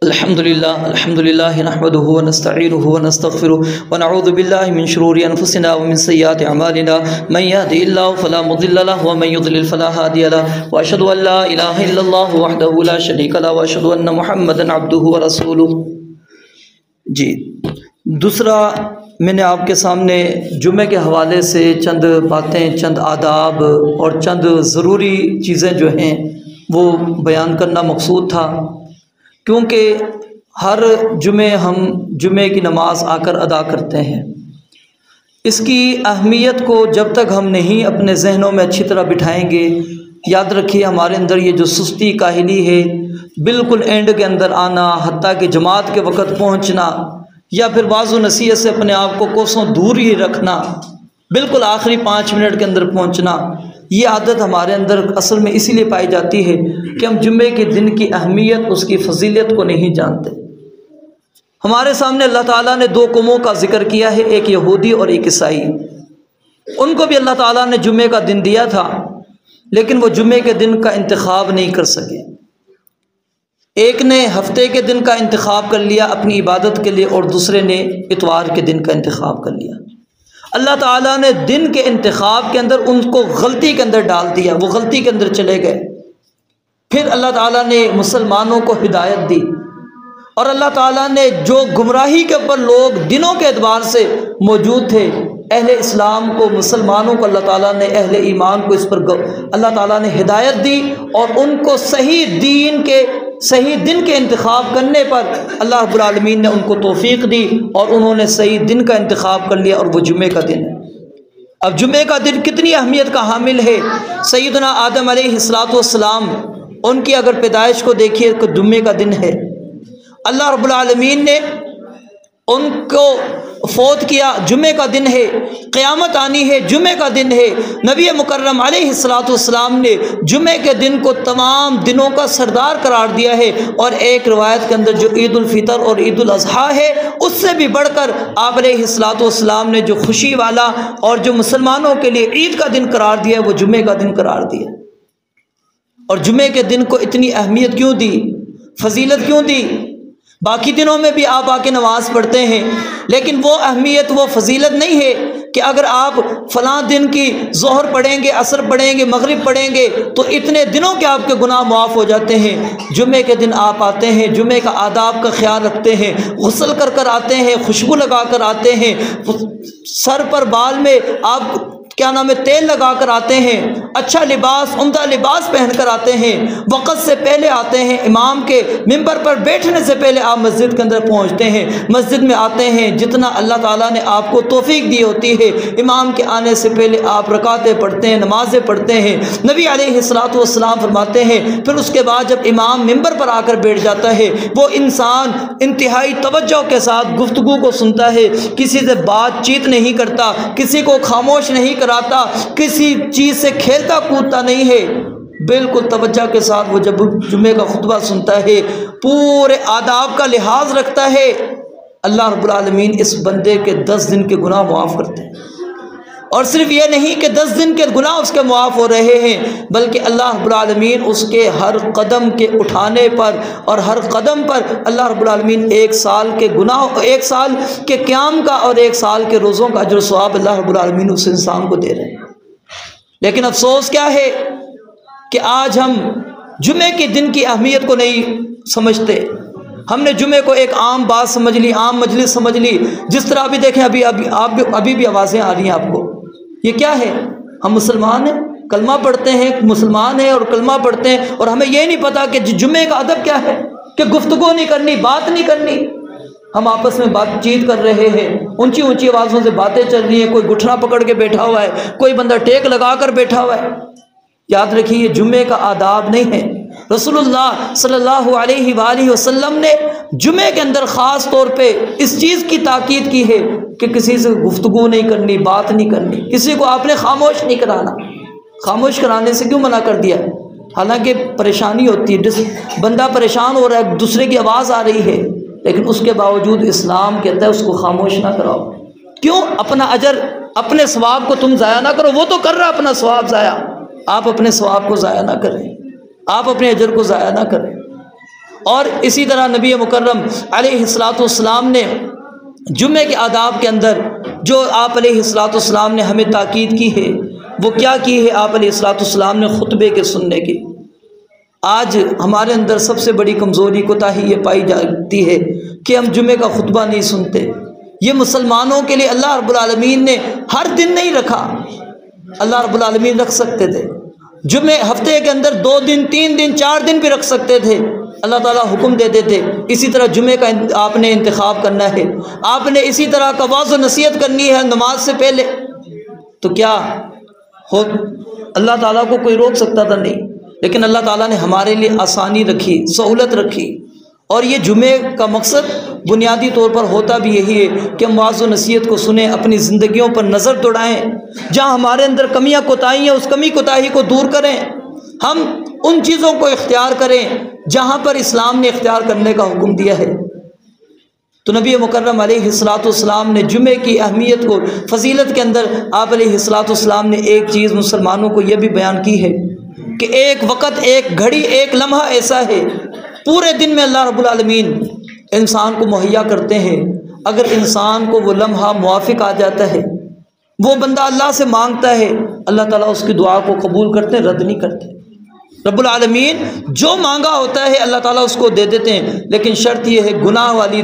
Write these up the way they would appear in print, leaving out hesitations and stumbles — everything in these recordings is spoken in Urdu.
الحمدللہ نحمده ونستعینه ونستغفره ونعوذ باللہ من شرور انفسنا ومن سیئات اعمالنا من يهده الله فلا مضل له ومن يضلل فلا هادي له واشهد ان لا الہ الا اللہ وحدہ لا شریک له واشهد ان محمدا عبدہ ورسولہ۔ جی دوسرا میں نے آپ کے سامنے جمعے کے حوالے سے چند باتیں، چند آداب اور چند ضروری چیزیں جو ہیں وہ بیان کرنا مقصود تھا، کیونکہ ہر جمعے ہم جمعے کی نماز آ کر ادا کرتے ہیں۔ اس کی اہمیت کو جب تک ہم نہیں اپنے ذہنوں میں اچھی طرح بٹھائیں گے، یاد رکھیے ہمارے اندر یہ جو سستی کاہلی ہے، بالکل اینڈ کے اندر آنا، حتیٰ کہ جماعت کے وقت پہنچنا، یا پھر واعظ و نصیحت سے اپنے آپ کو کوسوں دور ہی رکھنا، بالکل آخری 5 منٹ کے اندر پہنچنا، یہ عادت ہمارے اندر اصل میں اسی لیے پائی جاتی ہے کہ ہم جمعے کے دن کی اہمیت، اس کی فضیلت کو نہیں جانتے۔ ہمارے سامنے اللہ تعالیٰ نے 2 قوموں کا ذکر کیا ہے، ایک یہودی اور ایک عیسائی۔ ان کو بھی اللہ تعالیٰ نے جمعے کا دن دیا تھا، لیکن وہ جمعے کے دن کا انتخاب نہیں کر سکے۔ ایک نے ہفتے کے دن کا انتخاب کر لیا اپنی عبادت کے لیے، اور دوسرے نے اتوار کے دن کا انتخاب کر لیا۔ اللہ تعالیٰ نے دن کے انتخاب کے اندر ان کو غلطی کے اندر ڈال دیا، وہ غلطی کے اندر چلے گئے۔ پھر اللہ تعالیٰ نے مسلمانوں کو ہدایت دی، اور اللہ تعالیٰ نے جو گمراہی کے اوپر لوگ دنوں کے اعتبار سے موجود تھے، اہل اسلام کو، مسلمانوں کو اللہ تعالیٰ نے، اہل ایمان کو اس پر اللہ تعالیٰ نے ہدایت دی، اور ان کو صحیح دن کے انتخاب کرنے پر اللہ رب العالمین نے ان کو توفیق دی، اور انہوں نے صحیح دن کا انتخاب کر لیا، اور وہ جمعے کا دن ہے۔ اب جمعے کا دن کتنی اہمیت کا حامل ہے۔ سیدنا آدم علیہ السلام، ان کی اگر پیدائش کو دیکھیے تو جمعے کا دن ہے۔ اللہ رب العالمین نے ان کو فوت کیا، جمعے کا دن ہے۔ قیامت آنی ہے، جمعے کا دن ہے۔ نبی مکرم علیہ السلام نے جمعے کے دن کو تمام دنوں کا سردار قرار دیا ہے، اور ایک روایت کے اندر جو عید الفطر اور عید الاضحیٰ ہے، اس سے بھی بڑھ کر آپ علیہ السلام نے جو خوشی والا اور جو مسلمانوں کے لیے عید کا دن قرار دیا ہے، وہ جمعے کا دن قرار دیا۔ اور جمعے کے دن کو اتنی اہمیت کیوں دی، فضیلت کیوں دی؟ باقی دنوں میں بھی آپ آ کے نماز پڑھتے ہیں، لیکن وہ اہمیت، وہ فضیلت نہیں ہے کہ اگر آپ فلاں دن کی ظہر پڑھیں گے، عصر پڑھیں گے، مغرب پڑھیں گے تو اتنے دنوں کے آپ کے گناہ معاف ہو جاتے ہیں۔ جمعے کے دن آپ آتے ہیں، جمعے کا آداب کا خیال رکھتے ہیں، غسل کر کر آتے ہیں، خوشبو لگا کر آتے ہیں، سر پر بال میں آپ تیل لگا کر آتے ہیں، اچھا لباس، عمدہ لباس پہن کر آتے ہیں، وقت سے پہلے آتے ہیں، امام کے منبر پر بیٹھنے سے پہلے آپ مسجد کے اندر پہنچتے ہیں، مسجد میں آتے ہیں، جتنا اللہ تعالیٰ نے آپ کو توفیق دی ہوتی ہے، امام کے آنے سے پہلے آپ رکعتیں پڑھتے ہیں، نمازیں پڑھتے ہیں۔ نبی علیہ السلام فرماتے ہیں پھر اس کے بعد جب امام منبر پر آ کر بیٹھ جاتا ہے، وہ انسان انتہائی توجہ کے ساتھ گفتگو کو سنتا ہے، کسی سے بات چیت نہیں کرتا، کسی کو خاموش نہیں کراتا، کسی چیز سے کھیلتا کودتا نہیں ہے، بالکل توجہ کے ساتھ وہ جب جمعے کا خطبہ سنتا ہے، پورے آداب کا لحاظ رکھتا ہے، اللہ رب العالمین اس بندے کے 10 دن کے گناہ معاف کرتے ہیں۔ اور صرف یہ نہیں کہ 10 دن کے گناہ اس کے معاف ہو رہے ہیں، بلکہ اللہ رب العالمین اس کے ہر قدم کے اٹھانے پر اور ہر قدم پر اللہ رب العالمین 1 سال کے گناہ، 1 سال کے قیام کا اور 1 سال کے روزوں کا اجر و ثواب اللہ رب العالمین اس انسان کو دے رہے ہیں۔ لیکن افسوس کیا ہے کہ آج ہم جمعے کے دن کی اہمیت کو نہیں سمجھتے۔ ہم نے جمعے کو ایک عام بات سمجھ لی، عام مجلس سمجھ لی، جس طرح ابھی دیکھیں ابھی بھی آوازیں آ رہی ہیں آپ کو، یہ کیا ہے؟ ہم مسلمان ہیں، کلمہ پڑھتے ہیں، مسلمان ہیں اور کلمہ پڑھتے ہیں، اور ہمیں یہ نہیں پتا کہ جمعے کا ادب کیا ہے، کہ گفتگو نہیں کرنی، بات نہیں کرنی۔ ہم آپس میں بات چیت کر رہے ہیں، اونچی اونچی آوازوں سے باتیں چل رہی ہیں، کوئی گٹھنا پکڑ کے بیٹھا ہوا ہے، کوئی بندہ ٹیک لگا کر بیٹھا ہوا ہے۔ یاد رکھیے یہ جمعے کا آداب نہیں ہے۔ رسول اللہ صلی اللہ علیہ وآلہ وسلم نے جمعے کے اندر خاص طور پہ اس چیز کی تاکید کی ہے کہ کسی سے گفتگو نہیں کرنی، بات نہیں کرنی، کسی کو آپ نے خاموش نہیں کرانا۔ خاموش کرانے سے کیوں منع کر دیا؟ حالانکہ پریشانی ہوتی ہے، بندہ پریشان ہو رہا ہے، دوسرے کی آواز آ رہی ہے، لیکن اس کے باوجود اسلام کہتا ہے اس کو خاموش نہ کراؤ۔ کیوں؟ اپنا اجر، اپنے ثواب کو تم ضائع نہ کرو، وہ تو کر رہا اپنا ثواب ضائع، آپ اپنے ثواب کو ضائع نہ کریں، آپ اپنے اجر کو ضائع نہ کریں۔ اور اسی طرح نبی مکرم علیہ الصلاۃ والسلام نے جمعے کے آداب کے اندر جو آپ علیہ الصلاۃ والسلام نے ہمیں تاکید کی ہے وہ کیا کی ہے؟ آپ علیہ الصلاۃ والسلام نے خطبے کے سننے کی۔ آج ہمارے اندر سب سے بڑی کمزوری کوتاہی یہ پائی جاتی ہے کہ ہم جمعے کا خطبہ نہیں سنتے۔ یہ مسلمانوں کے لیے اللہ رب العالمین نے ہر دن نہیں رکھا، اللہ رب العالمین رکھ سکتے تھے جمعے ہفتے کے اندر 2 دن 3 دن 4 دن بھی رکھ سکتے تھے، اللہ تعالیٰ حکم دیتے تھے۔ اسی طرح جمعے کا آپ نے انتخاب کرنا ہے، آپ نے اسی طرح کا وعظ و نصیحت کرنی ہے نماز سے پہلے، تو کیا ہو اللہ تعالیٰ کو کوئی روک سکتا تھا؟ نہیں، لیکن اللہ تعالیٰ نے ہمارے لیے آسانی رکھی، سہولت رکھی، اور یہ جمعے کا مقصد بنیادی طور پر ہوتا بھی یہی ہے کہ ہم وعظ و نصیحت کو سنیں، اپنی زندگیوں پر نظر دوڑائیں، جہاں ہمارے اندر کمیاں کوتاہیاں اس کمی کوتاہی کو دور کریں، ہم ان چیزوں کو اختیار کریں جہاں پر اسلام نے اختیار کرنے کا حکم دیا ہے۔ تو نبی مکرم علیہ الصلاۃ والسلام نے جمعے کی اہمیت کو، فضیلت کے اندر آپ علیہ الصلاۃ والسلام نے ایک چیز مسلمانوں کو یہ بھی بیان کی ہے کہ ایک وقت، ایک گھڑی، ایک لمحہ ایسا ہے پورے دن میں اللہ رب العالمین انسان کو مہیا کرتے ہیں، اگر انسان کو وہ لمحہ موافق آ جاتا ہے، وہ بندہ اللہ سے مانگتا ہے، اللہ تعالیٰ اس کی دعا کو قبول کرتے ہیں، رد نہیں کرتے۔ رب العالمین جو مانگا ہوتا ہے اللہ تعالیٰ اس کو دے دیتے ہیں، لیکن شرط یہ ہے گناہ والی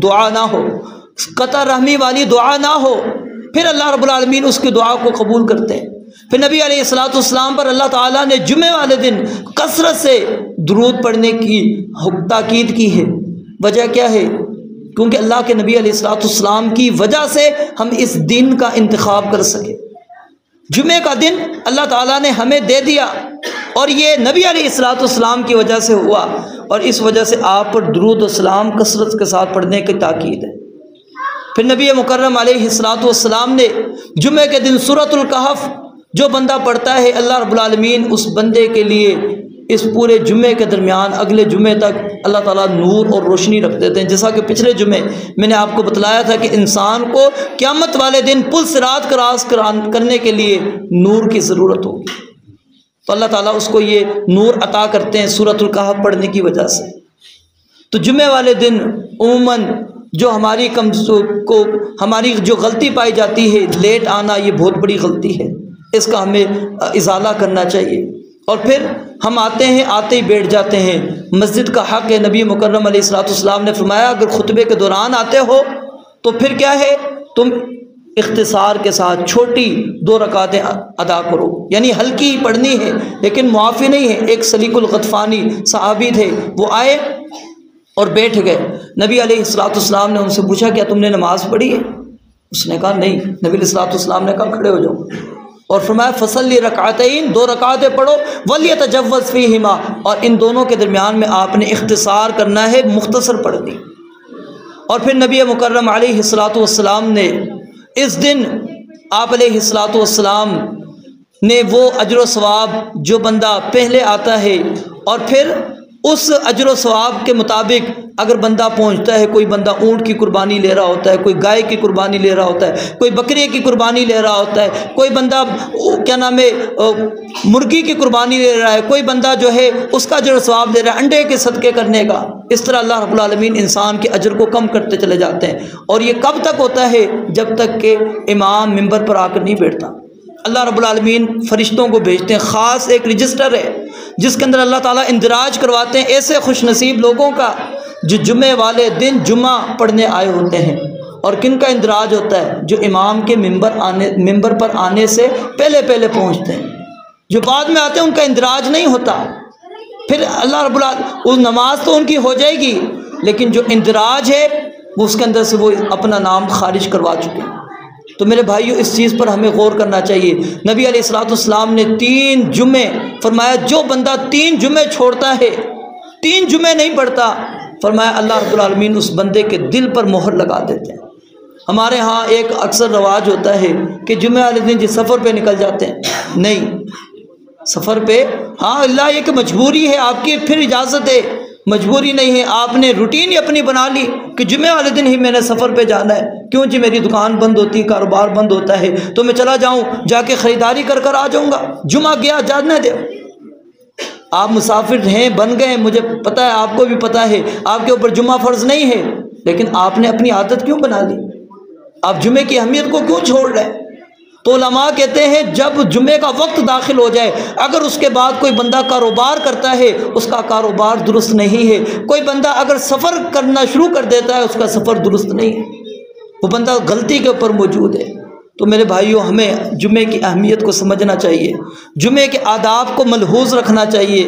دعا نہ ہو، قطع رحمی والی دعا نہ ہو، پھر اللہ رب العالمین اس کی دعا کو قبول کرتے ہیں۔ پھر نبی علیہ الصلاۃ والسلام پر اللہ تعالیٰ نے جمعے والے دن کثرت سے درود پڑھنے کی تاکید کی ہے۔ وجہ کیا ہے؟ کیونکہ اللہ کے نبی علیہ الصلاۃ والسلام کی وجہ سے ہم اس دن کا انتخاب کر سکے۔ جمعے کا دن اللہ تعالیٰ نے ہمیں دے دیا، اور یہ نبی علیہ الصلاۃ والسلام کی وجہ سے ہوا، اور اس وجہ سے آپ پر درود و سلام کثرت کے ساتھ پڑھنے کی تاکید ہے۔ پھر نبی مکرم علیہ الصلاۃ والسلام نے جمعے کے دن سورۃ الکہف جو بندہ پڑھتا ہے، اللہ رب العالمین اس بندے کے لیے اس پورے جمعے کے درمیان اگلے جمعے تک اللہ تعالیٰ نور اور روشنی رکھ دیتے ہیں۔ جیسا کہ پچھلے جمعے میں نے آپ کو بتلایا تھا کہ انسان کو قیامت والے دن پل صراط کراس کرنے کے لیے نور کی ضرورت ہوگی، تو اللہ تعالیٰ اس کو یہ نور عطا کرتے ہیں سورۃ الکہف پڑھنے کی وجہ سے۔ تو جمعے والے دن عموماً جو ہماری جو غلطی پائی جاتی ہے، لیٹ آنا، یہ بہت بڑی غلطی ہے، اس کا ہمیں ازالہ کرنا چاہیے۔ اور پھر ہم آتے ہی بیٹھ جاتے ہیں۔ مسجد کا حق ہے، نبی مکرم علیہ الصلاۃ والسلام نے فرمایا اگر خطبے کے دوران آتے ہو تو پھر کیا ہے، تم اختصار کے ساتھ چھوٹی 2 رکعتیں ادا کرو، یعنی ہلکی پڑھنی ہے لیکن معافی نہیں ہے۔ ایک سلیق الغطفانی صحابی تھے، وہ آئے اور بیٹھ گئے۔ نبی علیہ الصلاۃ والسلام نے ان سے پوچھا کیا تم نے نماز پڑھی ہے؟ اس نے کہا نہیں۔ نبی علیہ الصلاۃ والسلام نے کہا کھڑے ہو جاؤ، اور فرمایا فصلی رکعتین، 2 رکعتیں پڑھو، ولیتجوز فیہما، اور ان دونوں کے درمیان میں آپ نے اختصار کرنا ہے، مختصر پڑھنی۔ اور پھر نبی مکرم علیہ الصلاۃ والسلام نے اس دن آپ علیہ الصلاۃ والسلام نے وہ اجر و ثواب جو بندہ پہلے آتا ہے اور پھر اس اجر و ثواب کے مطابق اگر بندہ پہنچتا ہے، کوئی بندہ اونٹ کی قربانی لے رہا ہوتا ہے، کوئی گائے کی قربانی لے رہا ہوتا ہے، کوئی بکری کی قربانی لے رہا ہوتا ہے، کوئی بندہ مرغی کی قربانی لے رہا ہے، کوئی بندہ جو ہے اس کا اجر و ثواب لے رہا ہے انڈے کے صدقے کرنے کا۔ اس طرح اللہ رب العالمین انسان کے اجر کو کم کرتے چلے جاتے ہیں، اور یہ کب تک ہوتا ہے؟ جب تک کہ امام ممبر پر آ کر نہیں بیٹھتا۔ اللہ رب العالمین فرشتوں کو بھیجتے ہیں، خاص ایک رجسٹر ہے جس کے اندر اللہ تعالیٰ اندراج کرواتے ہیں ایسے خوش نصیب لوگوں کا جو جمعے والے دن جمعہ پڑھنے آئے ہوتے ہیں۔ اور کن کا اندراج ہوتا ہے؟ جو امام کے ممبر پر آنے سے پہلے پہنچتے ہیں، جو بعد میں آتے ہیں ان کا اندراج نہیں ہوتا۔ پھر اللہ رب العالمین نماز تو ان کی ہو جائے گی، لیکن جو اندراج ہے وہ اس کے اندر سے وہ اپنا نام خارج کروا چکے ہیں۔ تو میرے بھائیو اس چیز پر ہمیں غور کرنا چاہیے۔ نبی علیہ الصلوۃ والسلام نے 3 جمعے فرمایا، جو بندہ 3 جمعے چھوڑتا ہے، 3 جمعے نہیں پڑھتا، فرمایا اللہ رب العالمین اس بندے کے دل پر مہر لگا دیتے ہیں۔ ہمارے ہاں ایک اکثر رواج ہوتا ہے کہ جمعے والے دن جس سفر پہ نکل جاتے ہیں، نہیں، سفر پہ ہاں اللہ یہ کہ مجبوری ہے آپ کی، پھر اجازت ہے، مجبوری نہیں ہے، آپ نے روٹین ہی اپنی بنا لی کہ جمعے والے دن ہی میں نے سفر پہ جانا ہے۔ کیوں جی؟ میری دکان بند ہوتی، کاروبار بند ہوتا ہے، تو میں چلا جاؤں، جا کے خریداری کر آ جاؤں گا، جمعہ گیا جانے دے۔ آپ مسافر ہیں، بن گئے، مجھے پتہ ہے، آپ کو بھی پتہ ہے آپ کے اوپر جمعہ فرض نہیں ہے، لیکن آپ نے اپنی عادت کیوں بنا لی؟ آپ جمعے کی اہمیت کو کیوں چھوڑ رہے ہیں؟ تو علماء کہتے ہیں جب جمعے کا وقت داخل ہو جائے، اگر اس کے بعد کوئی بندہ کاروبار کرتا ہے اس کا کاروبار درست نہیں ہے، کوئی بندہ اگر سفر کرنا شروع کر دیتا ہے اس کا سفر درست نہیں ہے، وہ بندہ غلطی کے اوپر موجود ہے۔ تو میرے بھائیوں، ہمیں جمعے کی اہمیت کو سمجھنا چاہیے، جمعے کے آداب کو ملحوظ رکھنا چاہیے۔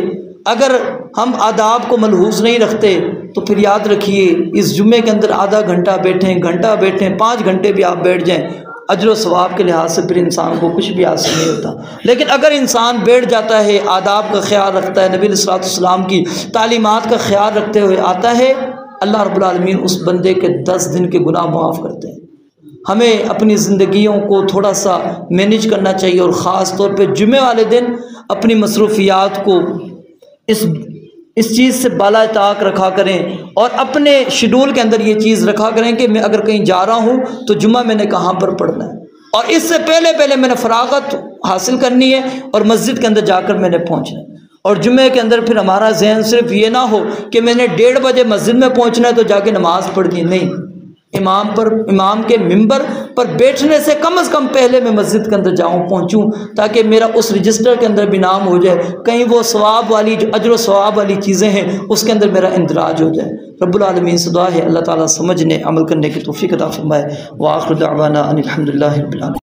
اگر ہم آداب کو ملحوظ نہیں رکھتے تو پھر یاد رکھیے اس جمعے کے اندر آدھا گھنٹہ بیٹھیں، گھنٹہ بیٹھیں، 5 گھنٹے بھی آپ بیٹھ جائیں، اجر و ثواب کے لحاظ سے پھر انسان کو کچھ بھی حاصل نہیں ہوتا۔ لیکن اگر انسان بیٹھ جاتا ہے، آداب کا خیال رکھتا ہے، نبی علیہ الصلوۃ والسلام کی تعلیمات کا خیال رکھتے ہوئے آتا ہے، اللہ رب العالمین اس بندے کے 10 دن کے گناہ معاف کرتے ہیں۔ ہمیں اپنی زندگیوں کو تھوڑا سا مینیج کرنا چاہیے، اور خاص طور پہ جمعے والے دن اپنی مصروفیات کو اس چیز سے بالا طاق رکھا کریں، اور اپنے شیڈول کے اندر یہ چیز رکھا کریں کہ میں اگر کہیں جا رہا ہوں تو جمعہ میں نے کہاں پر پڑھنا ہے، اور اس سے پہلے میں نے فراغت حاصل کرنی ہے اور مسجد کے اندر جا کر میں نے پہنچنا ہے۔ اور جمعے کے اندر پھر ہمارا ذہن صرف یہ نہ ہو کہ میں نے 1:30 بجے مسجد میں پہنچنا ہے تو جا کے نماز پڑھنی، نہیں، امام کے ممبر پر بیٹھنے سے کم از کم پہلے میں مسجد کے اندر پہنچوں، تاکہ میرا اس رجسٹر کے اندر بھی نام ہو جائے، کہیں وہ ثواب والی جو اجر و ثواب والی چیزیں ہیں اس کے اندر میرا اندراج ہو جائے۔ رب العالمین سے دعا ہے اللہ تعالیٰ سمجھنے عمل کرنے کی توفیق عطا فرمائے۔ وآخر دعوانا ان الحمد للہ رب العالمین۔